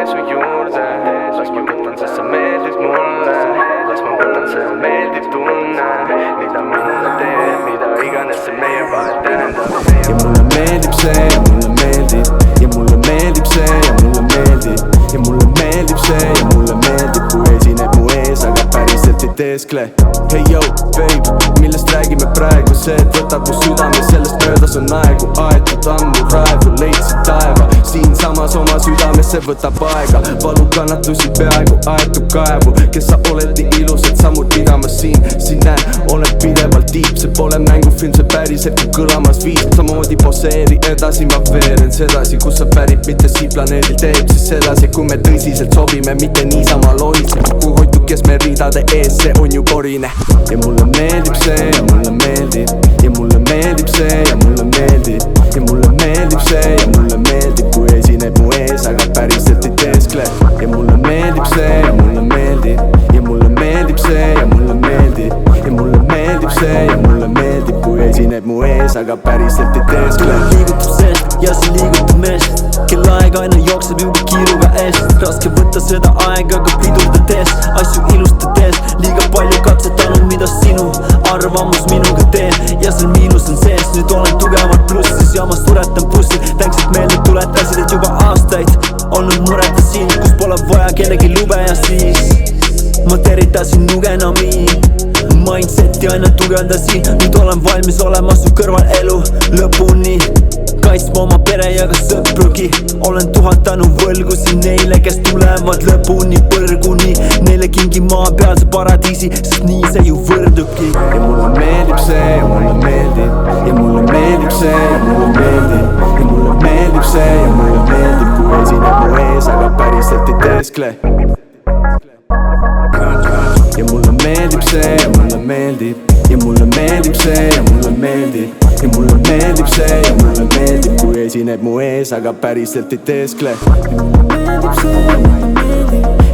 su juurde. Las ma võtan, sest sa meeldid mulle. Las ma võtan, see on meeldiv tunne. Mida mulle teed, mida iganes see meie vahel tähendab. Ja mulle meeldib see ja mulle meeldib. Ja mulle meeldib see ja mulle meeldib. Ja mulle meeldib see ja mulle meeldib, kui esineb mu ees, aga päriselt ei teeskle. Hey yo, babe, millest räägime praegu? See, et võtab mu südame, sellest möödas on aegu. Aetud ammu raevu, leidsid taeva. Siinsamas oma südamesse võtab aega. Valu kannatusi peaaegu aetud kaevu. Kes sa oled nii ilus, et sammud mida ma siin näen, olen pidevalt tiip. See pole mängufilm, see päriselt kui kõlamas viis. Samamoodi poseeri edasi, ma veeren sedasi, kus sa pärit, mitte siit planeedil teeb siis sedasi. Kui me tõsiselt sobime, mitte niisama lohiseme. Kui hoitud, kes me riidade ees, see on ju korine. Ja mulle meeldib see ja mulle meeldib. Ja mulle meeldib see ja mulle meeldib. Ja mulle meeldib see ja mulle meeldib, kui esineb mu ees, aga päriselt ei teeskle. Ja mulle meeldib see ja mulle meeldib. Ja mulle meeldib see ja mulle meeldib. Ja mulle meeldib see ja mulle meeldib, kui esineb mu ees, aga päriselt ei teeskle. Liigutab seest ja see liigutab meest. Kellaaeg aina jookseb juba kiiruga eest. Raske võtta seda aega, aga pidurdades asju ilustades. Liiga palju katsetanud, mida sinu arvamus minuga teeb. Ja seal miinus on sees, nüüd olen tugevalt plussis. Ja ma suretan bussi, tänks et meelde tuletasid, et juba aastaid olnud mureta siin, kus pole vaja kellegi lube. Ja siis ma teritasin nugenami mindseti aina tugevdasin. Nüüd olen valmis olema su kõrval elu lõpuni, kaitsma oma pere ja ka sõprugi. Olen tuhatanud võlgusi neile, kes tulevad lõpuni põrguni. Neile kingin maa peal see paradiisi, sest nii see ju võrdubki. Ja mulle meeldib see ja mulle meeldib. Ja mulle meeldib see ja mulle meeldib. Ja mulle meeldib see ja mulle meeldib, kui esineb mu ees, aga päriselt ei teeskle. Ja mulle meeldib see ja mulle meeldib. Ja mulle meeldib see ja mulle meeldib. Ja mulle meeldib see ja mulle meeldib, kui esineb mu ees, aga päriselt ei teeskle. Ja mulle meeldib see ja mulle meeldib.